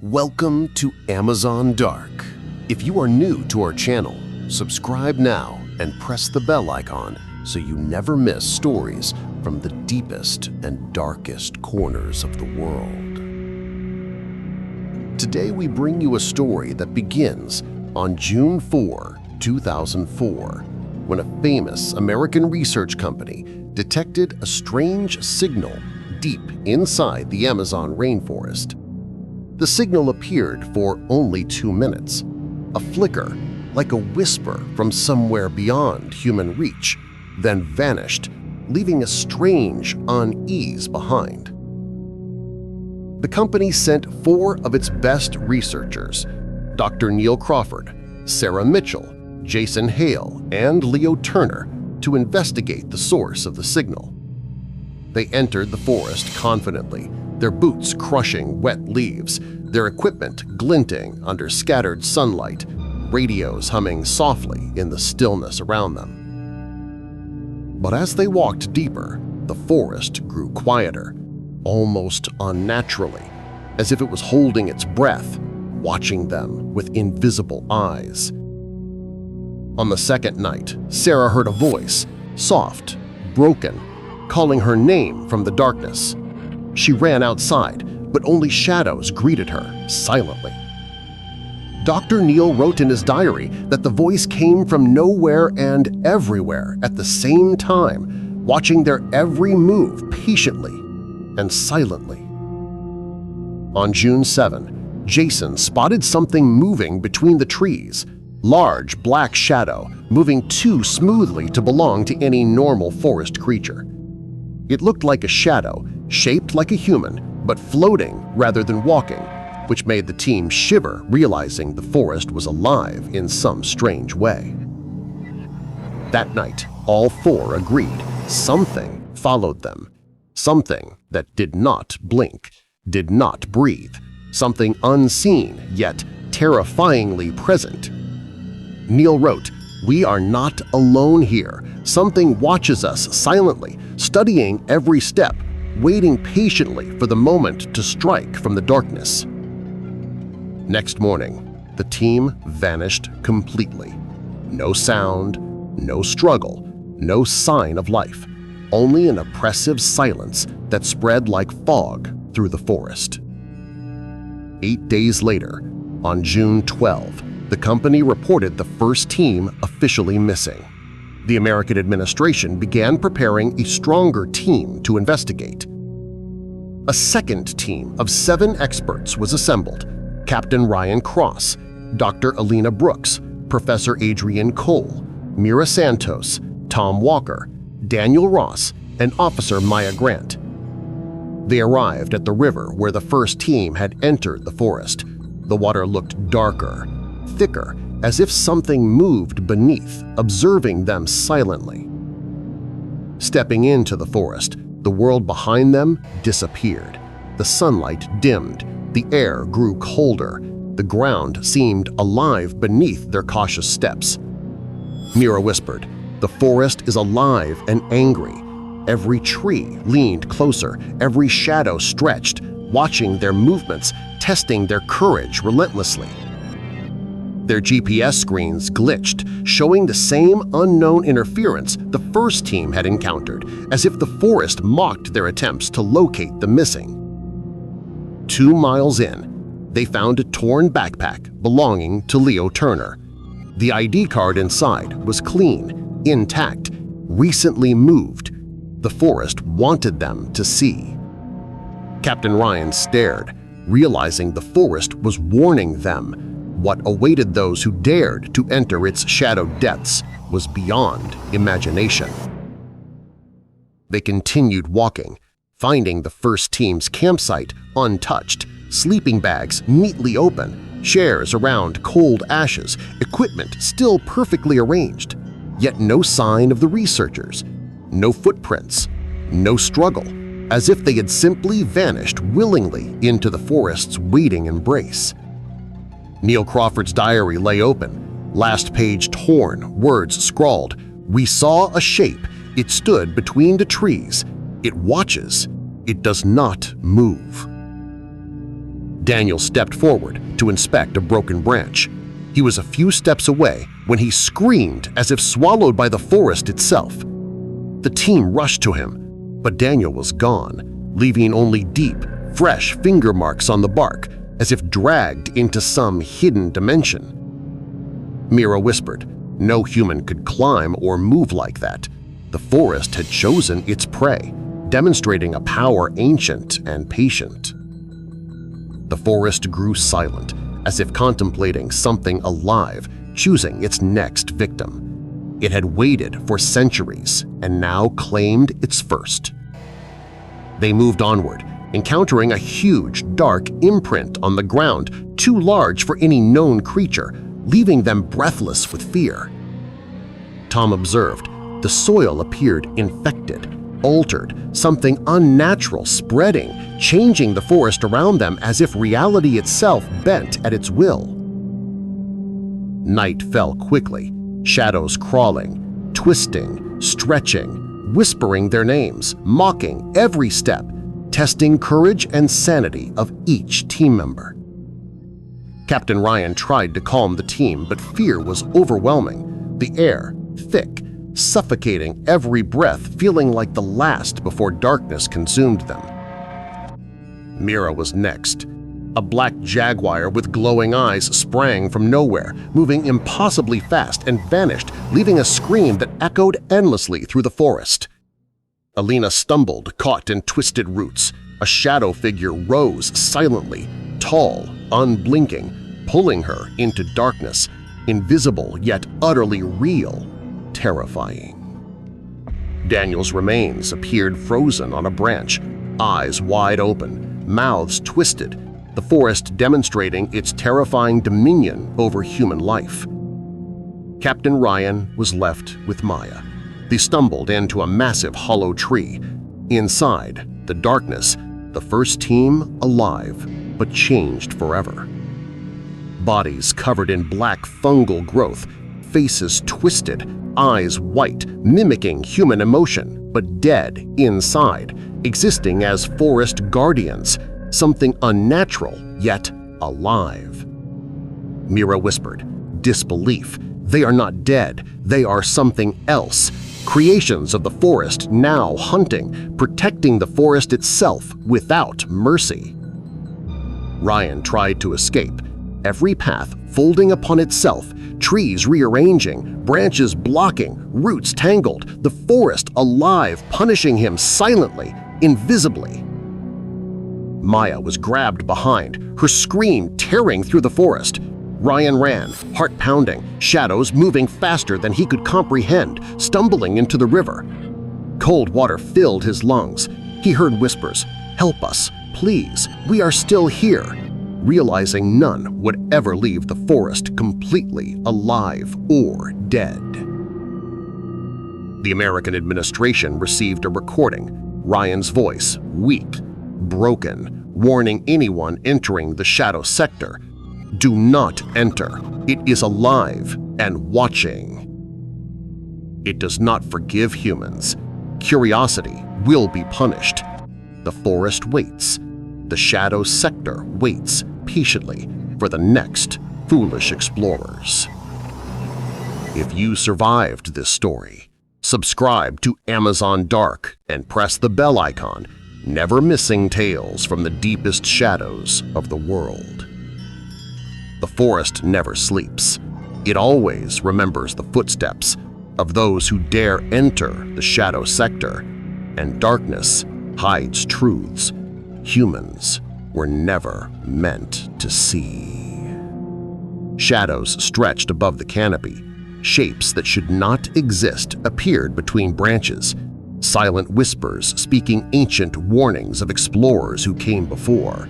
Welcome to Amazon Dark. If you are new to our channel, subscribe now and press the bell icon so you never miss stories from the deepest and darkest corners of the world. Today we bring you a story that begins on June 4, 2004, when a famous American research company detected a strange signal deep inside the Amazon rainforest. The signal appeared for only 2 minutes, a flicker like a whisper from somewhere beyond human reach, then vanished, leaving a strange unease behind. The company sent 4 of its best researchers, Dr. Neil Crawford, Sarah Mitchell, Jason Hale, and Leo Turner, to investigate the source of the signal. They entered the forest confidently, their boots crushing wet leaves, their equipment glinting under scattered sunlight, radios humming softly in the stillness around them. But as they walked deeper, the forest grew quieter, almost unnaturally, as if it was holding its breath, watching them with invisible eyes. On the second night, Sarah heard a voice, soft, broken, calling her name from the darkness. She ran outside, but only shadows greeted her silently. Dr. Neil wrote in his diary that the voice came from nowhere and everywhere at the same time, watching their every move patiently and silently. On June 7, Jason spotted something moving between the trees, large black shadow moving too smoothly to belong to any normal forest creature. It looked like a shadow, shaped like a human, but floating rather than walking, which made the team shiver, realizing the forest was alive in some strange way. That night, all 4 agreed something followed them, something that did not blink, did not breathe, something unseen yet terrifyingly present. Neil wrote, "We are not alone here. Something watches us silently, studying every step, waiting patiently for the moment to strike from the darkness." Next morning, the team vanished completely. No sound, no struggle, no sign of life, only an oppressive silence that spread like fog through the forest. 8 days later, on June 12, the company reported the first team officially missing. The American administration began preparing a stronger team to investigate. A second team of 7 experts was assembled: Captain Ryan Cross, Dr. Alina Brooks, Professor Adrian Cole, Mira Santos, Tom Walker, Daniel Ross, and Officer Maya Grant. They arrived at the river where the first team had entered the forest. The water looked darker, thicker, as if something moved beneath, observing them silently. Stepping into the forest, the world behind them disappeared. The sunlight dimmed, the air grew colder, the ground seemed alive beneath their cautious steps. Mira whispered, "The forest is alive and angry." Every tree leaned closer, every shadow stretched, watching their movements, testing their courage relentlessly. Their GPS screens glitched, showing the same unknown interference the first team had encountered, as if the forest mocked their attempts to locate the missing. 2 miles in, they found a torn backpack belonging to Leo Turner. The ID card inside was clean, intact, recently moved. The forest wanted them to see. Captain Ryan stared, realizing the forest was warning them. What awaited those who dared to enter its shadowed depths was beyond imagination. They continued walking, finding the first team's campsite untouched, sleeping bags neatly open, chairs around cold ashes, equipment still perfectly arranged, yet no sign of the researchers, no footprints, no struggle, as if they had simply vanished willingly into the forest's waiting embrace. Neil Crawford's diary lay open, last page torn, words scrawled, "We saw a shape. It stood between the trees. It watches. It does not move." Daniel stepped forward to inspect a broken branch. He was a few steps away when he screamed as if swallowed by the forest itself. The team rushed to him, but Daniel was gone, leaving only deep, fresh finger marks on the bark as if dragged into some hidden dimension. Mira whispered, "No human could climb or move like that. The forest had chosen its prey, demonstrating a power ancient and patient." The forest grew silent, as if contemplating something alive choosing its next victim. It had waited for centuries and now claimed its first. They moved onward, encountering a huge, dark imprint on the ground too large for any known creature, leaving them breathless with fear. Tom observed the soil appeared infected, altered, something unnatural spreading, changing the forest around them as if reality itself bent at its will. Night fell quickly, shadows crawling, twisting, stretching, whispering their names, mocking every step, testing courage and sanity of each team member. Captain Ryan tried to calm the team, but fear was overwhelming, the air thick, suffocating every breath feeling like the last before darkness consumed them. Mira was next. A black jaguar with glowing eyes sprang from nowhere, moving impossibly fast and vanished, leaving a scream that echoed endlessly through the forest. Alina stumbled, caught in twisted roots. A shadow figure rose silently, tall, unblinking, pulling her into darkness, invisible yet utterly real, terrifying. Daniel's remains appeared frozen on a branch, eyes wide open, mouths twisted, the forest demonstrating its terrifying dominion over human life. Captain Ryan was left with Maya. They stumbled into a massive hollow tree. Inside, the darkness, the first team alive, but changed forever. Bodies covered in black fungal growth, faces twisted, eyes white, mimicking human emotion, but dead inside, existing as forest guardians, something unnatural yet alive. Mira whispered, disbelief. They are not dead, they are something else, creations of the forest now hunting, protecting the forest itself without mercy. Ryan tried to escape, every path folding upon itself, trees rearranging, branches blocking, roots tangled, the forest alive, punishing him silently, invisibly. Maya was grabbed behind, her scream tearing through the forest. Ryan ran, heart pounding, shadows moving faster than he could comprehend, stumbling into the river. Cold water filled his lungs. He heard whispers, "Help us, please, we are still here," realizing none would ever leave the forest completely alive or dead. The American administration received a recording, Ryan's voice weak, broken, warning anyone entering the Shadow Sector, "Do not enter. It is alive and watching." It does not forgive humans. Curiosity will be punished. The forest waits. The Shadow Sector waits patiently for the next foolish explorers. If you survived this story, subscribe to Amazon Dark and press the bell icon, never missing tales from the deepest shadows of the world. The forest never sleeps. It always remembers the footsteps of those who dare enter the Shadow Sector, and darkness hides truths humans were never meant to see. Shadows stretched above the canopy. Shapes that should not exist appeared between branches, silent whispers speaking ancient warnings of explorers who came before.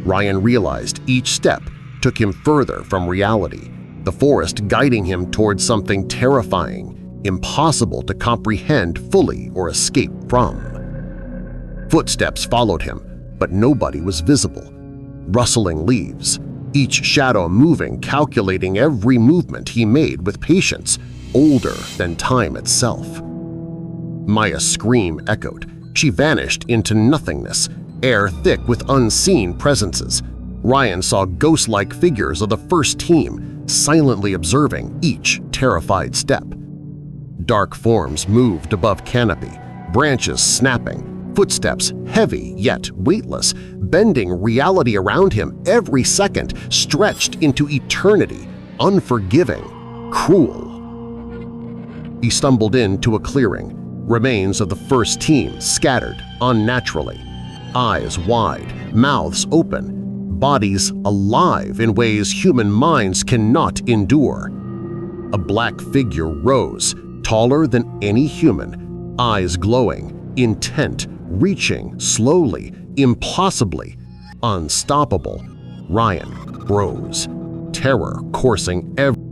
Ryan realized each step took him further from reality, the forest guiding him towards something terrifying, impossible to comprehend fully or escape from. Footsteps followed him, but nobody was visible. Rustling leaves, each shadow moving, calculating every movement he made with patience, older than time itself. Maya's scream echoed. She vanished into nothingness, air thick with unseen presences. Ryan saw ghost-like figures of the first team silently observing each terrified step. Dark forms moved above canopy, branches snapping, footsteps heavy yet weightless, bending reality around him every second, stretched into eternity, unforgiving, cruel. He stumbled into a clearing, remains of the first team scattered unnaturally, eyes wide, mouths open, bodies alive in ways human minds cannot endure. A black figure rose, taller than any human, eyes glowing, intent, reaching slowly, impossibly, unstoppable. Ryan froze, terror coursing everywhere.